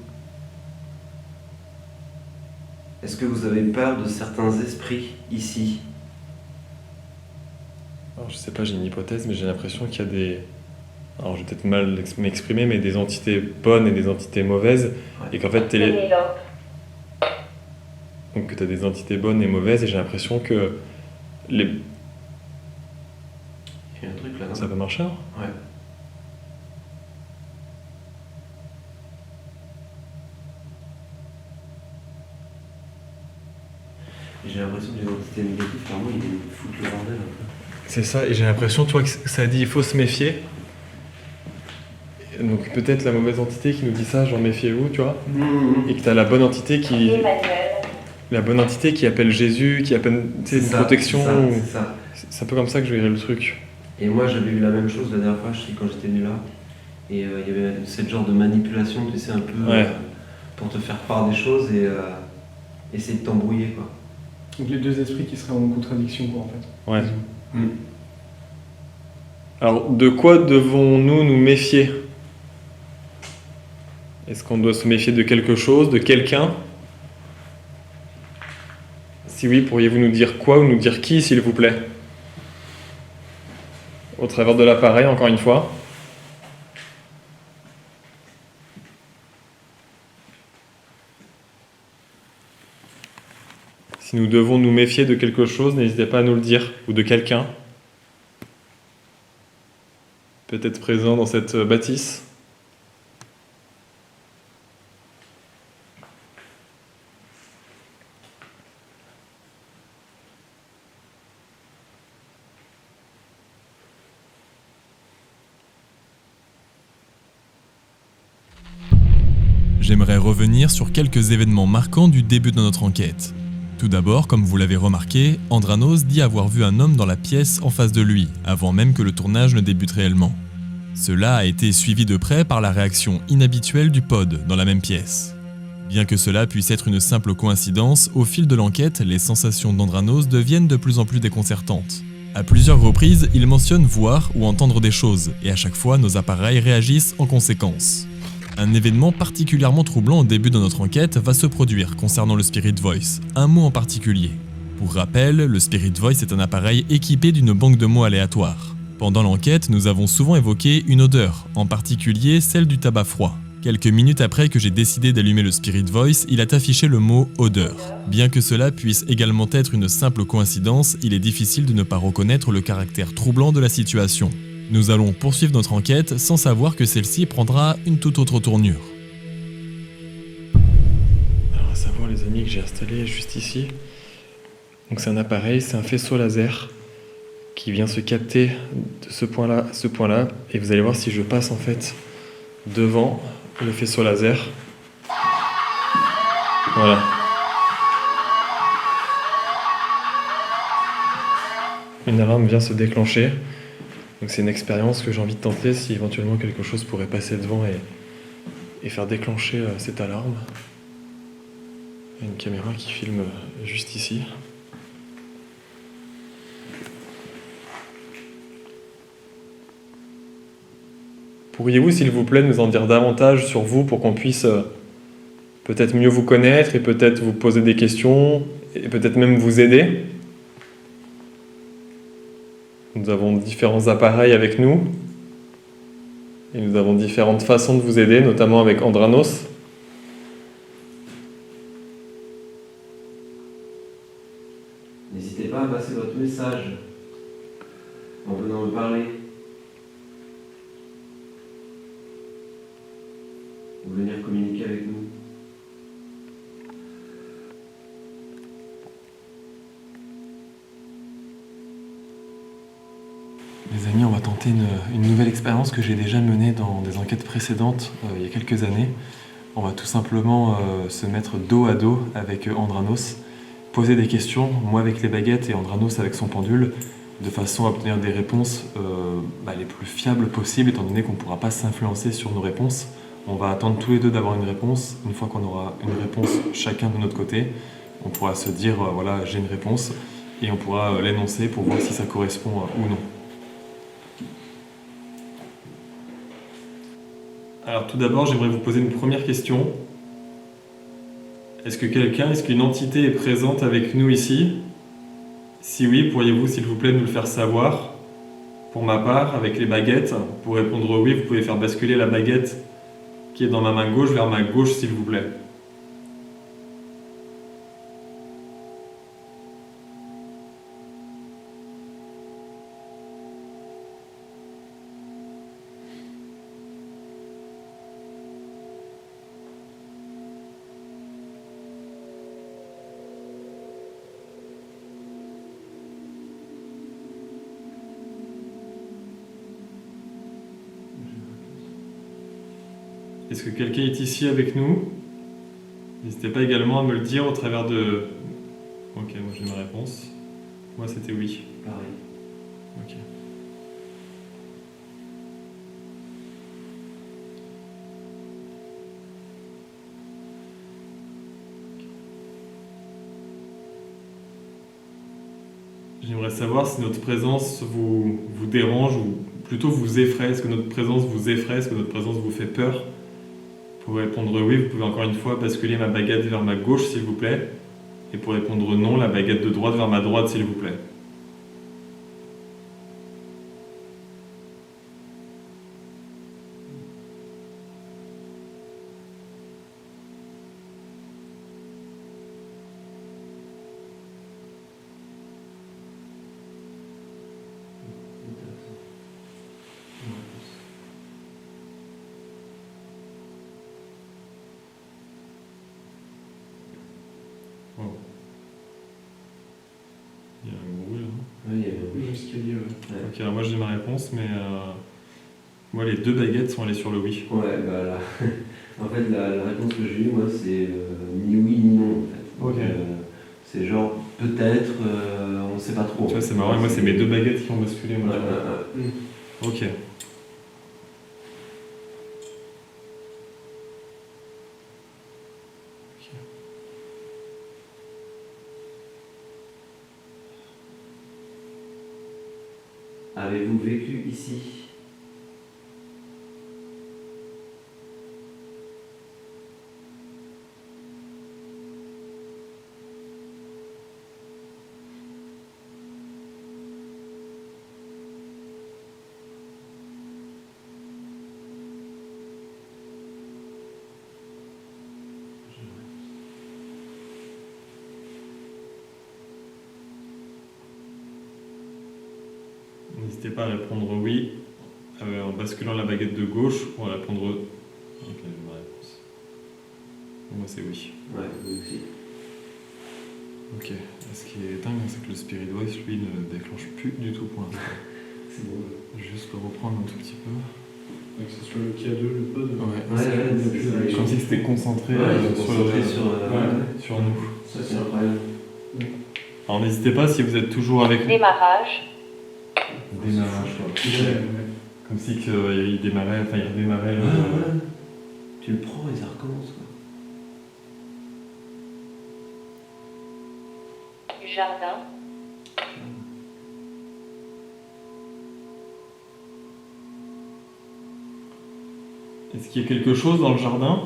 Est-ce que vous avez peur de certains esprits ici? Alors, je sais pas, j'ai une hypothèse, mais j'ai l'impression qu'il y a des... Alors, je vais peut-être mal m'exprimer, mais des entités bonnes et des entités mauvaises. Et qu'en fait, Pénélope. Donc, que tu as des entités bonnes et mauvaises, et j'ai l'impression que les... Il y a un truc là, non? Ça peut marcher, hein? Ouais. Et j'ai l'impression que les entités négatives, clairement, ils foutent le bordel un peu. C'est ça, et j'ai l'impression, tu vois, que ça dit il faut se méfier. Et donc peut-être la mauvaise entité qui nous dit ça, genre méfiez-vous, tu vois, et que tu as la bonne entité qui... Emmanuel. La bonne entité qui appelle Jésus, qui appelle, tu sais, une protection. C'est ça. C'est un peu comme ça que je verrais le truc. Et moi, j'avais eu la même chose la dernière fois, je sais, quand j'étais venu là. Et il y avait ce genre de manipulation, tu sais, un peu Ouais. pour te faire part des choses et essayer de t'embrouiller, quoi. Donc les deux esprits qui seraient en contradiction, quoi, en fait. Ouais. Alors, de quoi devons-nous nous méfier? Est-ce qu'on doit se méfier de quelque chose, de quelqu'un? Si oui, pourriez-vous nous dire quoi ou nous dire qui, s'il vous plaît? Au travers de l'appareil, encore une fois. Si nous devons nous méfier de quelque chose, n'hésitez pas à nous le dire, ou de quelqu'un. Peut-être présent dans cette bâtisse. J'aimerais revenir sur quelques événements marquants du début de notre enquête. Tout d'abord, comme vous l'avez remarqué, Andranos dit avoir vu un homme dans la pièce en face de lui, avant même que le tournage ne débute réellement. Cela a été suivi de près par la réaction inhabituelle du pod dans la même pièce. Bien que cela puisse être une simple coïncidence, au fil de l'enquête, les sensations d'Andranos deviennent de plus en plus déconcertantes. À plusieurs reprises, il mentionne voir ou entendre des choses, et à chaque fois, nos appareils réagissent en conséquence. Un événement particulièrement troublant au début de notre enquête va se produire concernant le Spirit Voice, un mot en particulier. Pour rappel, le Spirit Voice est un appareil équipé d'une banque de mots aléatoires. Pendant l'enquête, nous avons souvent évoqué une odeur, en particulier celle du tabac froid. Quelques minutes après que j'ai décidé d'allumer le Spirit Voice, il a affiché le mot « odeur ». Bien que cela puisse également être une simple coïncidence, il est difficile de ne pas reconnaître le caractère troublant de la situation. Nous allons poursuivre notre enquête sans savoir que celle-ci prendra une toute autre tournure. Alors à savoir les amis que j'ai installé juste ici. Donc c'est un appareil, c'est un faisceau laser qui vient se capter de ce point-là à ce point-là. Et vous allez voir si je passe en fait devant le faisceau laser. Voilà. Une alarme vient se déclencher. Donc c'est une expérience que j'ai envie de tenter si éventuellement quelque chose pourrait passer devant et faire déclencher cette alarme. Il y a une caméra qui filme juste ici. Pourriez-vous, s'il vous plaît, nous en dire davantage sur vous pour qu'on puisse peut-être mieux vous connaître et peut-être vous poser des questions et peut-être même vous aider? Nous avons différents appareils avec nous et nous avons différentes façons de vous aider, notamment avec Andranos. N'hésitez pas à passer votre message en venant me parler. Ou venir communiquer avec nous. Les amis, on va tenter une nouvelle expérience que j'ai déjà menée dans des enquêtes précédentes il y a quelques années. On va tout simplement se mettre dos à dos avec Andranos, poser des questions, moi avec les baguettes et Andranos avec son pendule, de façon à obtenir des réponses les plus fiables possibles, étant donné qu'on ne pourra pas s'influencer sur nos réponses. On va attendre tous les deux d'avoir une réponse. Une fois qu'on aura une réponse chacun de notre côté, on pourra se dire voilà, j'ai une réponse, et on pourra l'énoncer pour voir si ça correspond ou non. Alors tout d'abord, j'aimerais vous poser une première question. Est-ce qu'une entité est présente avec nous ici? Si oui, pourriez-vous s'il vous plaît nous le faire savoir? Pour ma part, avec les baguettes, pour répondre oui, vous pouvez faire basculer la baguette qui est dans ma main gauche vers ma gauche, s'il vous plaît. Est-ce que quelqu'un est ici avec nous? N'hésitez pas également à me le dire au travers de... Ok, moi j'ai ma réponse. Moi c'était oui. Pareil. Ok. J'aimerais savoir si notre présence vous dérange ou plutôt vous effraie. Est-ce que notre présence vous effraie? Est-ce que notre présence vous fait peur? Pour répondre oui, vous pouvez encore une fois basculer ma baguette vers ma gauche, s'il vous plaît. Et pour répondre non, la baguette de droite vers ma droite, s'il vous plaît. Oh. Il y a un bruit là. Oui, il y avait un Oui, oui. l'escalier, ouais. Ok, alors moi j'ai ma réponse, mais moi les deux baguettes sont allées sur le oui. Ouais, bah là. En fait, la réponse que j'ai eue, moi, c'est ni oui ni non, en fait. Ok. C'est genre, peut-être, on sait pas trop. Tu vois, c'est marrant, et moi c'est mes deux baguettes qui ont basculé. Moi, Ouais. Ok. Avez-vous vécu ici? N'hésitez pas à répondre oui en basculant la baguette de gauche ou à répondre. Ok, j'ai ma réponse. Moi c'est oui. Ouais, oui aussi. Ok. Et ce qui est dingue, c'est que le Spirit Voice, lui, ne déclenche plus du tout pour l'instant. C'est bon. Juste le reprendre un tout petit peu. Que ce soit le K2, le pod. Ouais, Comme si c'était concentré, concentré sur nous. Ça, c'est incroyable. Alors n'hésitez pas si vous êtes toujours avec nous. Démarrage. Démarrage, quoi. Ouais. Comme si il démarrait, enfin il redémarrait. Tu le prends et ça recommence, quoi. Jardin. Est-ce qu'il y a quelque chose dans le jardin?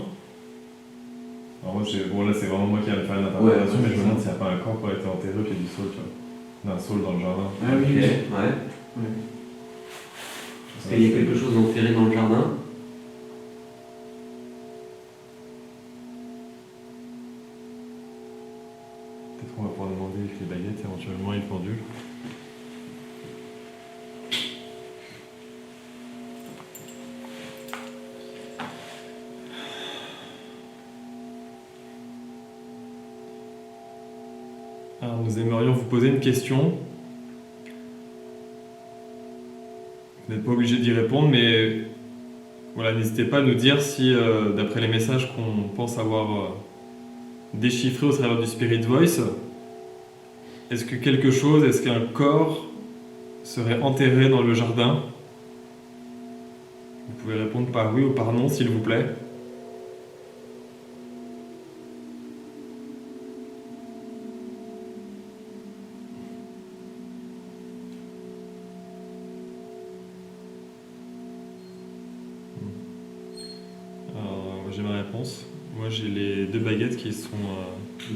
Alors moi, là c'est vraiment moi qui vais faire l'interprétation, Ouais, mais je me c'est demande ça. s'il n'y a pas un corps qui a été enterré au pied du sol, tu vois. D'un saule dans le jardin. Ah oui, Ok, oui. ouais. Ouais. Est-ce qu'il y a quelque chose d'enterré dans le jardin? Peut-être qu'on va pouvoir demander avec les baguettes éventuellement et le pendule. Alors nous aimerions vous poser une question. Vous n'êtes pas obligé d'y répondre, mais voilà, n'hésitez pas à nous dire si, d'après les messages qu'on pense avoir déchiffrés au travers du Spirit Voice, est-ce que quelque chose, est-ce qu'un corps serait enterré dans le jardin? Vous pouvez répondre par oui ou par non, s'il vous plaît. Alors, j'ai ma réponse. Moi, j'ai les deux baguettes qui sont...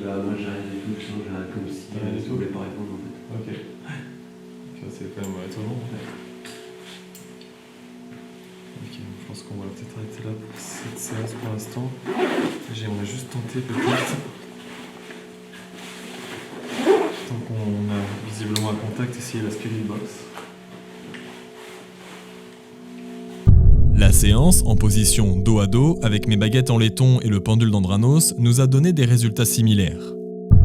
Bah, moi, j'ai rien du tout, sinon j'ai comme si Rien du je tout. voulais pas répondre, en fait. Ok. Ça, c'est quand même étonnant. pense qu'on va peut-être arrêter là pour cette séance pour l'instant. J'aimerais juste tenter peut-être, tant qu'on a visiblement un contact, essayer la Spirit Box. La séance, en position dos à dos, avec mes baguettes en laiton et le pendule d'Andranos, nous a donné des résultats similaires.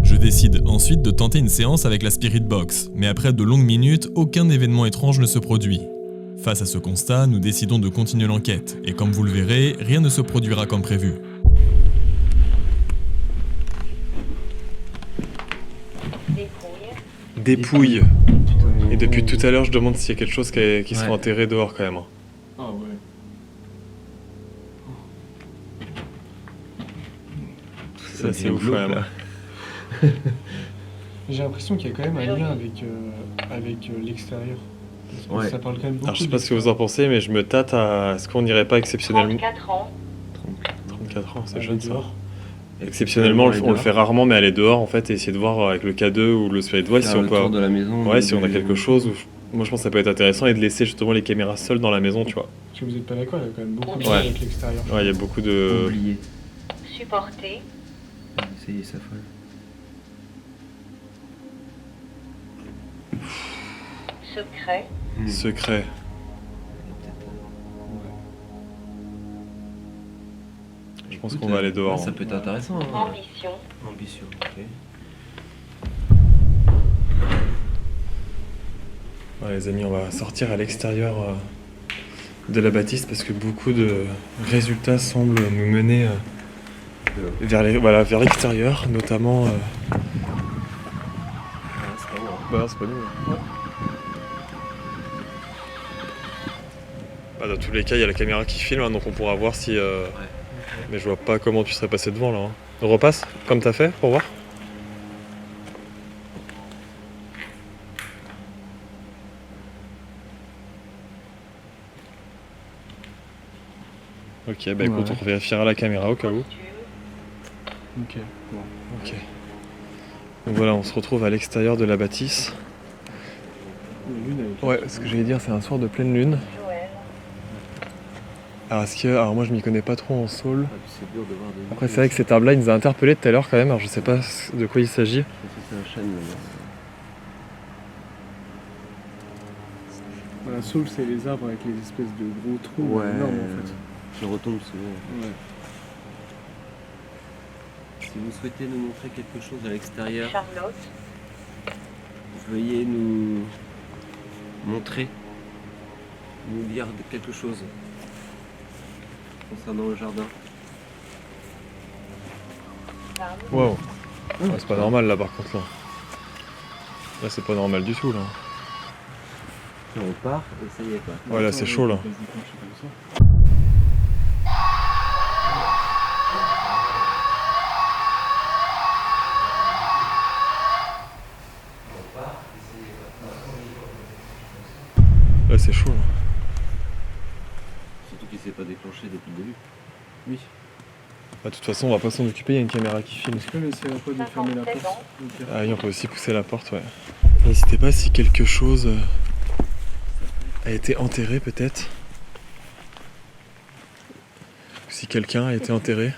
Je décide ensuite de tenter une séance avec la Spirit Box, mais après de longues minutes, aucun événement étrange ne se produit. Face à ce constat, nous décidons de continuer l'enquête, et comme vous le verrez, rien ne se produira comme prévu. Dépouille. Dépouille. Et depuis tout à l'heure, je demande s'il y a quelque chose qui serait enterré dehors quand même. Ah ouais. Ça, c'est ouf quand même. J'ai l'impression qu'il y a quand même un lien avec l'extérieur. Parce que Ouais. ça parle quand même beaucoup. Alors je sais pas ce que vous en pensez, mais je me tâte à... Est-ce qu'on n'irait pas exceptionnellement... 34 ans. 34 ans, c'est Aller jeune ça. dehors. Exceptionnellement, on le fait rarement, mais aller dehors en fait et essayer de voir avec le K2 ou le Spirit Voice si on peut... de la maison. Ouais, si on a quelque chose, moi je pense que ça peut être intéressant et de laisser justement les caméras seules dans la maison, tu vois. Parce que vous n'êtes pas d'accord, il y a quand même beaucoup de Ouais. lien avec l'extérieur. Ouais, il y a beaucoup de... Oublié. Supporter. C'est ça folle. Secret. secrets. Je pense qu'on va aller dehors. Ça peut être intéressant. Hein. Ambition. Ambition, ok. Ouais, les amis, on va sortir à l'extérieur de la bâtisse parce que beaucoup de résultats semblent nous mener vers l'extérieur, notamment... c'est pas moi. Bah non, c'est pas nous. Bah, dans tous les cas, il y a la caméra qui filme, hein, donc on pourra voir si... Mais je vois pas comment tu serais passé devant là. Hein. On repasse comme t'as fait pour voir. Ok, bah écoute, Ouais. on vérifiera la caméra au cas où. Ok, bon. Ok. Donc voilà, on se retrouve à l'extérieur de la bâtisse. La lune, elle est Ouais, ce que j'allais dire, c'est un soir de pleine lune. Joël. Alors moi je m'y connais pas trop en saule. C'est dur de voir des. Après c'est vrai que cet arbre là il nous a interpellé tout à l'heure quand même, alors je sais pas de quoi il s'agit. C'est un chêne. La saule, c'est les arbres avec les espèces de gros trous énormes en fait. Je retombe souvent. Ouais. Si vous souhaitez nous montrer quelque chose à l'extérieur, Charlotte. veuillez nous montrer, nous dire quelque chose concernant le jardin. Femme. Wow. C'est pas normal là par contre là. Là c'est pas normal du tout là. Et on part et ça y est quoi. Ouais là c'est chaud là. On peut se déclencher comme ça. Là c'est chaud là. Surtout qu'il s'est pas déclenché depuis le début. Oui. Bah, de toute façon on va pas s'en occuper, il y a une caméra qui filme. Est-ce qu'on essaierait pas de fermer la 57 porte ans. Ok. Ah oui, on peut aussi pousser la porte, ouais. N'hésitez pas si quelque chose a été enterré peut-être. Ou si quelqu'un a été enterré.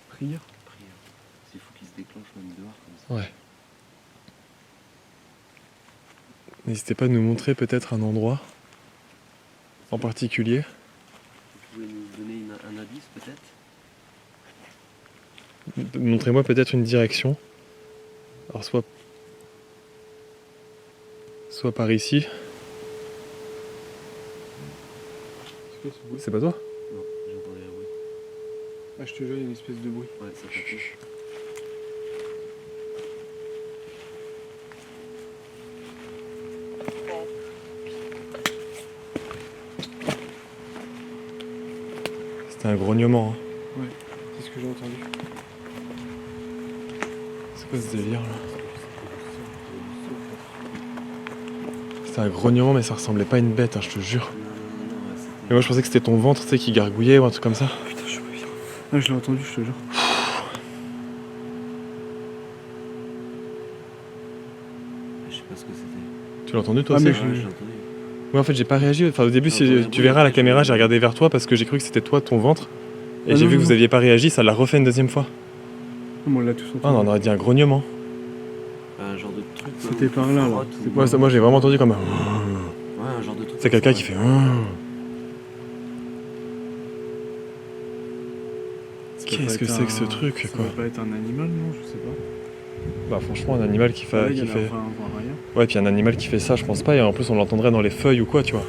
Prière. S'il faut qu'il se déclenche même dehors comme ça. Ouais. N'hésitez pas à nous montrer peut-être un endroit en particulier. Vous pouvez nous donner un indice peut-être? Montrez-moi peut-être une direction. Alors soit par ici. C'est quoi ce bruit? C'est pas toi? Non, j'entendais un bruit. Ah, je te jure, il y a une espèce de bruit. Ouais, ça fait. C'était un grognement. Hein. Ouais, c'est ce que j'ai entendu. C'est quoi ce délire là? C'était un grognement mais ça ressemblait pas à une bête, hein, je te jure. Non, Mais moi je pensais que c'était ton ventre tu sais, qui gargouillait ou un truc comme ça. putain, je suis pas bien. Ah, je l'ai entendu, je te jure. Je sais pas ce que c'était. Tu l'as entendu toi Ah, aussi mais Ouais, j'ai entendu. Ouais, en fait, j'ai pas réagi. Enfin, au début, J'ai entendu un tu bruit, verras à la après, caméra, je- j'ai regardé vers toi parce que j'ai cru que c'était toi, ton ventre. Et Ah, j'ai non, vu que non, vous aviez pas réagi, ça l'a refait une deuxième fois. On l'a tous entendu. Ah, on aurait dit un grognement. Un genre de truc. C'était ou par là, là. frotte, C'est ou- pas- Moi, j'ai vraiment entendu comme un. Ouais, un genre de truc. C'est comme quelqu'un ça, qui ouais. fait. Ça peut Qu'est-ce pas que être c'est que ce un- truc, Ça quoi? peut pas être un animal, non? Je sais pas. Bah, franchement, un animal qui fait. Là, il y qui en a fait... enfin voir rien. Ouais, puis un animal qui fait ça, je pense pas. Et en plus, on l'entendrait dans les feuilles ou quoi, tu vois.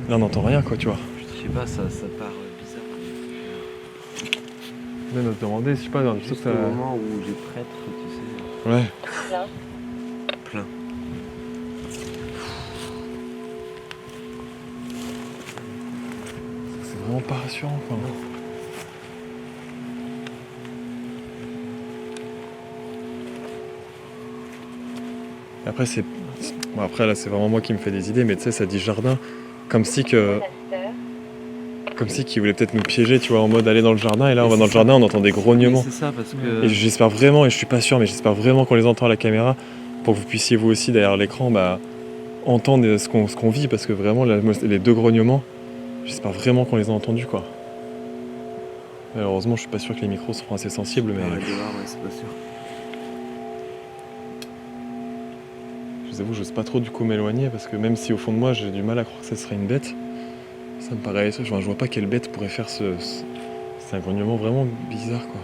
Là, on n'entend rien, quoi, tu vois. Je sais pas, ça part bizarre. Même à se demander, je sais pas, dans Juste au moment où j'ai prêtre, tu sais. Ouais. Plein. Plein. C'est vraiment pas rassurant, quoi. Après, c'est. Bon, après, là, c'est vraiment moi qui me fais des idées, mais tu sais, ça dit jardin. Comme si que. Monastère. Comme si qu'ils voulaient peut-être nous piéger, tu vois, en mode aller dans le jardin. Et là, on Et va c'est dans le ça. jardin, on entend des grognements. C'est ça, parce que. Et j'espère vraiment, et je suis pas sûr, mais j'espère vraiment qu'on les entend à la caméra pour que vous puissiez vous aussi derrière l'écran entendre ce qu'on vit, parce que vraiment les deux grognements, j'espère vraiment qu'on les a entendus, quoi. Malheureusement, je suis pas sûr que les micros seront assez sensibles, mais Ouais, dehors, ouais, c'est pas sûr. je vous avoue, j'ose pas trop du coup m'éloigner, parce que même si au fond de moi j'ai du mal à croire que ça serait une bête, ça me paraît, je vois pas quelle bête pourrait faire c'est un grognement vraiment bizarre, quoi.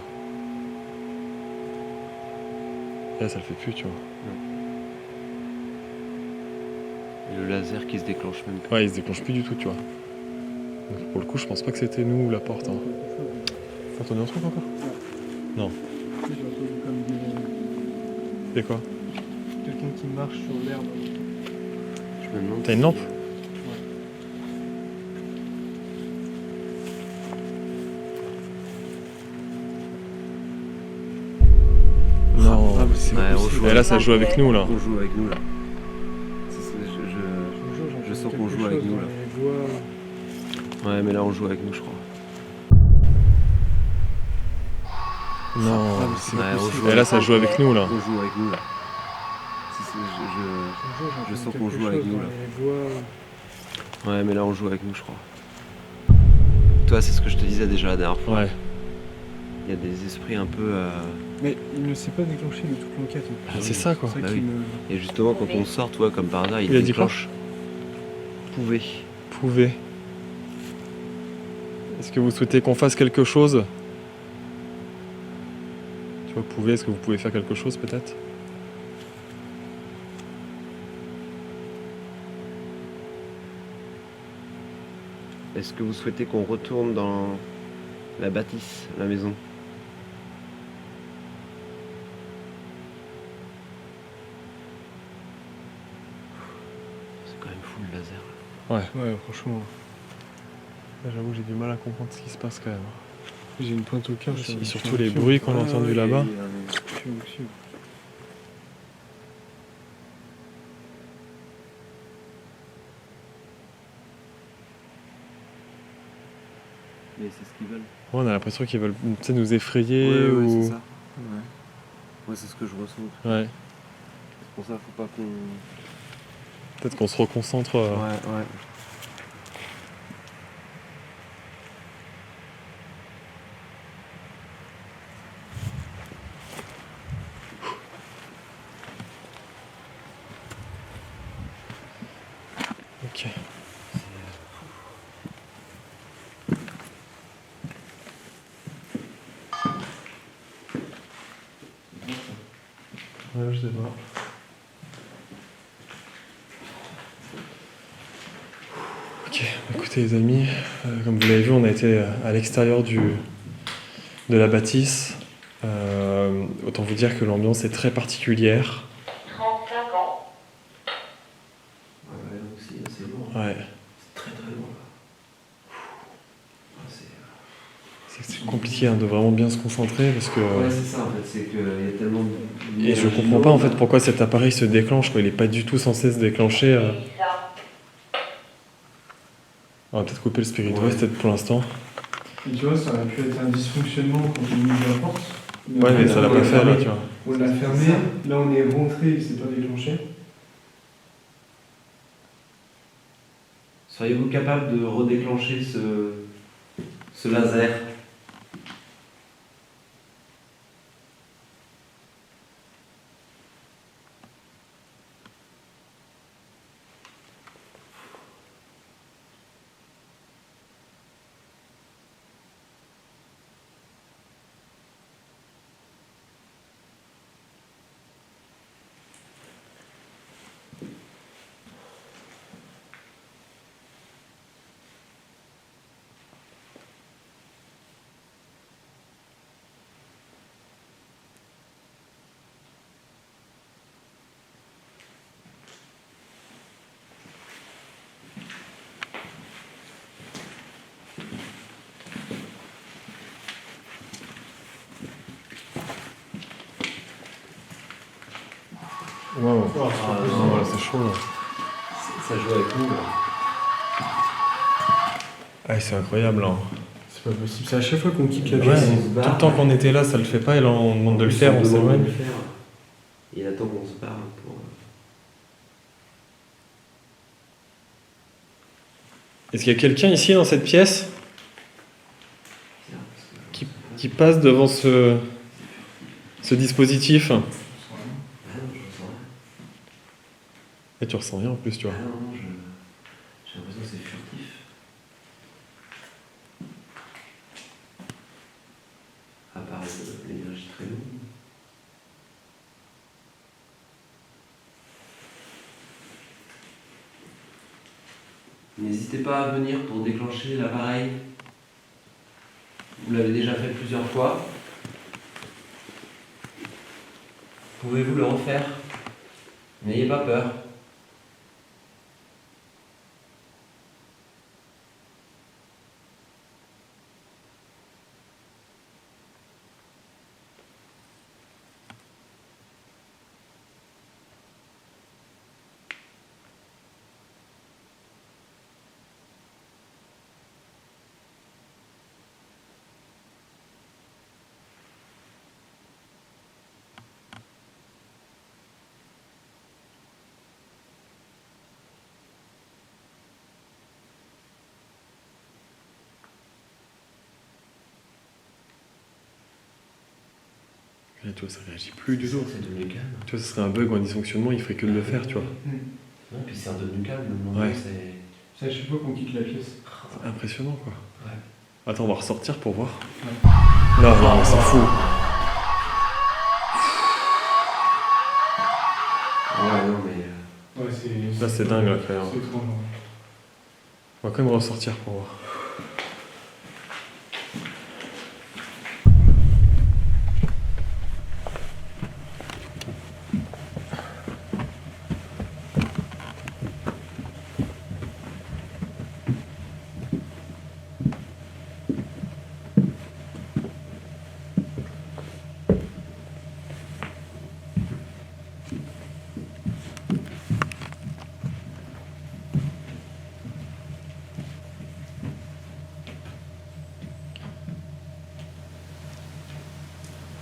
Et là, ça le fait plus, tu vois. Et le laser qui se déclenche même pas. Ouais, il se déclenche plus du tout, tu vois. Donc, pour le coup, je pense pas que c'était nous ou la porte. Hein. T'as entendu un truc encore? J'ai entendu comme C'est quoi? quelqu'un qui marche sur l'herbe. Je me demande. T'as une lampe? Non, Ah, mais c'est Ouais, pas on possible. joue et là, ça joue avec nous, là. On joue avec nous là. Je sens qu'on quelque joue avec chose nous, dans là. les voix. Ouais, mais là on joue avec nous, je crois. Non. Ah, mais c'est Ouais, pas on possible. joue Et là, ça joue avec nous, là. On joue avec nous là. Je sens qu'on joue avec nous, là. Ouais, mais là on joue avec nous, je crois. Toi, c'est ce que je te disais déjà la dernière fois. Ouais. Il y a des esprits un peu. Mais il ne s'est pas déclenché de toute l'enquête. Ah, c'est ça, quoi. C'est ça Bah qui oui. me... Et justement, quand on sort, toi, comme par hasard, il Il a dit quoi? déclenche. Pouvez. Pouvez. Est-ce que vous souhaitez qu'on fasse quelque chose? Tu vois, pouvez, est-ce que vous pouvez faire quelque chose, peut-être? Est-ce que vous souhaitez qu'on retourne dans la bâtisse, la maison? C'est quand même fou le laser. Ouais, franchement. J'avoue, j'ai du mal à comprendre ce qui se passe quand même. J'ai une pointe au cœur. Et surtout les bruits qu'on a entendus là-bas. Mais c'est ce qu'ils veulent. Ouais, on a l'impression qu'ils veulent tu sais, nous effrayer Ouais, ou. c'est ça. Ouais. Ouais, c'est ce que je ressens. Ouais. C'est pour ça faut pas qu'on. Peut-être qu'on se reconcentre. Ouais. Ok. Ouais, je sais pas. Ok, écoutez les amis, comme vous l'avez vu, on a été à l'extérieur de la bâtisse. Autant vous dire que l'ambiance est très particulière. 35 ans. Ouais, aussi, c'est lourd. Ouais. C'est très très lourd là. C'est compliqué hein, de vraiment bien se concentrer parce que. Ouais, c'est ça en fait, c'est qu'il y a tellement de. Et je comprends pas en fait pourquoi cet appareil se déclenche, quoi. Il est pas du tout censé se déclencher. Ça. On va peut-être couper le Spirit Ouais. Voice peut-être pour l'instant. Et tu vois, ça aurait pu être un dysfonctionnement quand on ouvre la porte. Ouais, mais ça l'a pas fait là, tu vois. On l'a fermé, là on est rentré, il s'est pas déclenché. Seriez-vous capable de redéclencher ce laser? Wow. Ah, Non, là, c'est chaud là. Ça joue avec nous. Là. Ah, c'est incroyable là. c'est pas possible, c'est à chaque fois qu'on quitte la Ouais, pièce. on se barre. tout le temps qu'on était là, ça le fait pas et là on demande de le faire, on demande s'éloigne. de le faire. Et il attend qu'on se barre pour. Est-ce qu'il y a quelqu'un ici dans cette pièce qui passe devant ce dispositif? Ah non, je ressens rien. Et tu ressens rien en plus, tu vois. Ah non, j'ai l'impression que c'est furtif. À part l'énergie très lourde. N'hésitez pas à venir pour déclencher l'appareil. Vous l'avez déjà fait plusieurs fois. Pouvez-vous le refaire? N'ayez pas peur. Et tu vois, ça réagit plus du tout. C'est devenu calme. Tu vois, ce serait un bug ou un dysfonctionnement, il ferait que de le faire, tu vois. Non, puis c'est redevenu calme. Le moment, Ouais. c'est. C'est à chaque fois qu'on quitte la pièce. C'est impressionnant quoi. Ouais. Attends, on va ressortir pour voir. Ouais. Non, non, on s'en fout. Ouais, non, mais. Ouais, c'est. Là, c'est dingue, là, quand même. C'est étrange. Ouais. On va quand même ressortir pour voir.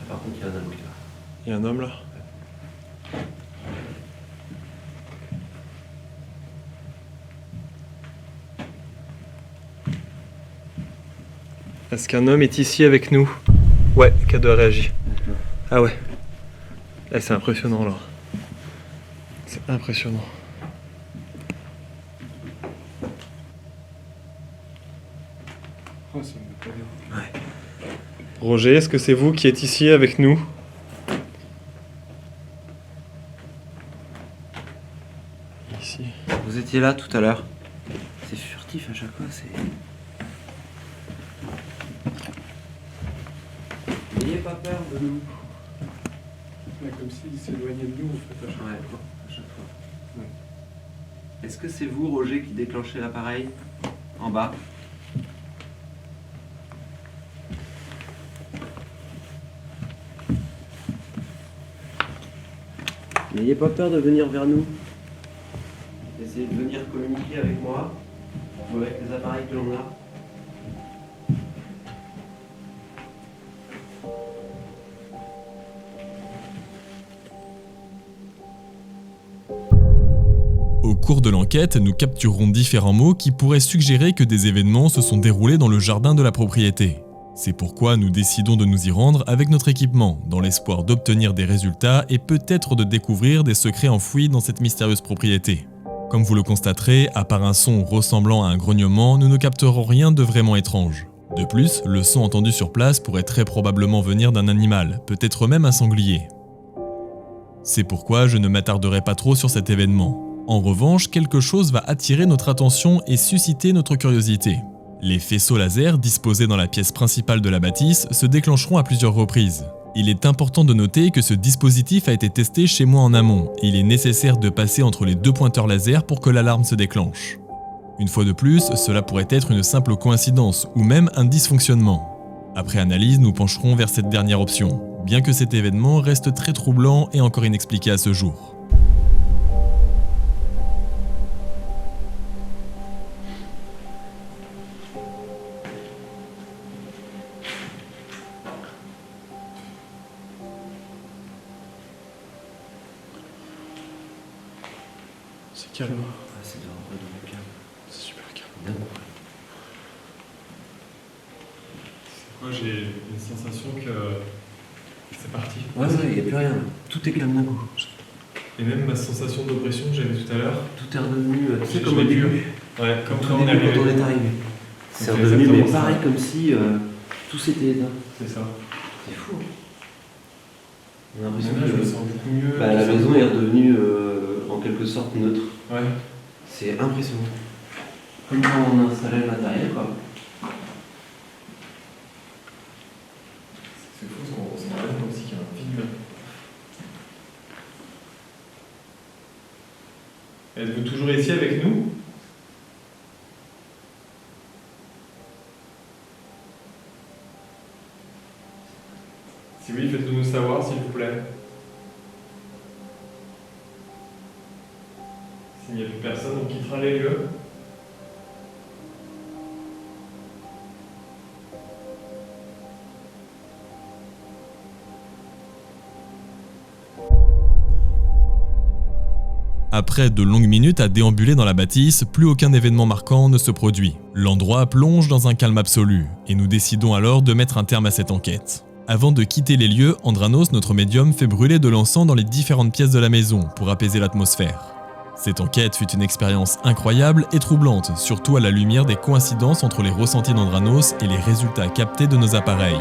Par contre, il y a un homme qui est là. Il y a un homme là. Est-ce qu'un homme est ici avec nous? Ouais, K2 a réagi. Ah ouais. Eh, c'est impressionnant là. C'est impressionnant. Oh, ça me fait pas bien. Roger, est-ce que c'est vous qui êtes ici avec nous? Ici. Vous étiez là tout à l'heure. C'est furtif à chaque fois, c'est. N'ayez pas peur de nous. Ouais, comme s'il s'éloignait de nous en fait. À chaque Ouais, fois. à chaque fois. Ouais. Est-ce que c'est vous, Roger, qui déclenchez l'appareil en bas? N'ayez pas peur de venir vers nous. Essayez de venir communiquer avec moi ou avec les appareils que l'on a. cours de l'enquête, nous capturerons différents mots qui pourraient suggérer que des événements se sont déroulés dans le jardin de la propriété. C'est pourquoi nous décidons de nous y rendre avec notre équipement, dans l'espoir d'obtenir des résultats et peut-être de découvrir des secrets enfouis dans cette mystérieuse propriété. Comme vous le constaterez, à part un son ressemblant à un grognement, nous ne capterons rien de vraiment étrange. De plus, le son entendu sur place pourrait très probablement venir d'un animal, peut-être même un sanglier. C'est pourquoi je ne m'attarderai pas trop sur cet événement. En revanche, quelque chose va attirer notre attention et susciter notre curiosité. Les faisceaux laser disposés dans la pièce principale de la bâtisse se déclencheront à plusieurs reprises. Il est important de noter que ce dispositif a été testé chez moi en amont, et il est nécessaire de passer entre les 2 pointeurs laser pour que l'alarme se déclenche. Une fois de plus, cela pourrait être une simple coïncidence, ou même un dysfonctionnement. Après analyse, nous pencherons vers cette dernière option, bien que cet événement reste très troublant et encore inexpliqué à ce jour. C'est calme. C'est de calme. C'est super calme. Bien. Moi, j'ai une sensation que c'est parti. Ouais, il n'y a plus rien. Tout est calme d'un coup. Et même ma sensation d'oppression que j'avais tout à l'heure. Tout est redevenu, tu sais, Je comme au l'ai vu. début. Ouais, comme Tout quand on est début, arrivé. quand on est arrivé. C'est C'est redevenu, exactement mais ça. pareil, comme si tout s'était éteint. C'est ça. C'est fou. On a Même l'impression là, je me que sens beaucoup mieux. la maison est redevenue en quelque sorte neutre. Ouais. C'est impressionnant. Comme quand on installait le matériel, quoi. C'est fou, on ressent vraiment comme si il y a un film. Êtes-vous toujours ici avec nous? Si oui, faites-le nous savoir, s'il vous plaît. S'il n'y a plus personne, on quittera les lieux. Après de longues minutes à déambuler dans la bâtisse, plus aucun événement marquant ne se produit. L'endroit plonge dans un calme absolu, et nous décidons alors de mettre un terme à cette enquête. Avant de quitter les lieux, Andranos, notre médium, fait brûler de l'encens dans les différentes pièces de la maison pour apaiser l'atmosphère. Cette enquête fut une expérience incroyable et troublante, surtout à la lumière des coïncidences entre les ressentis d'Andranos et les résultats captés de nos appareils.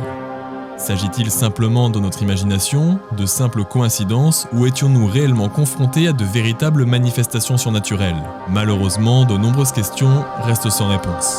S'agit-il simplement de notre imagination, de simples coïncidences, ou étions-nous réellement confrontés à de véritables manifestations surnaturelles? Malheureusement, de nombreuses questions restent sans réponse.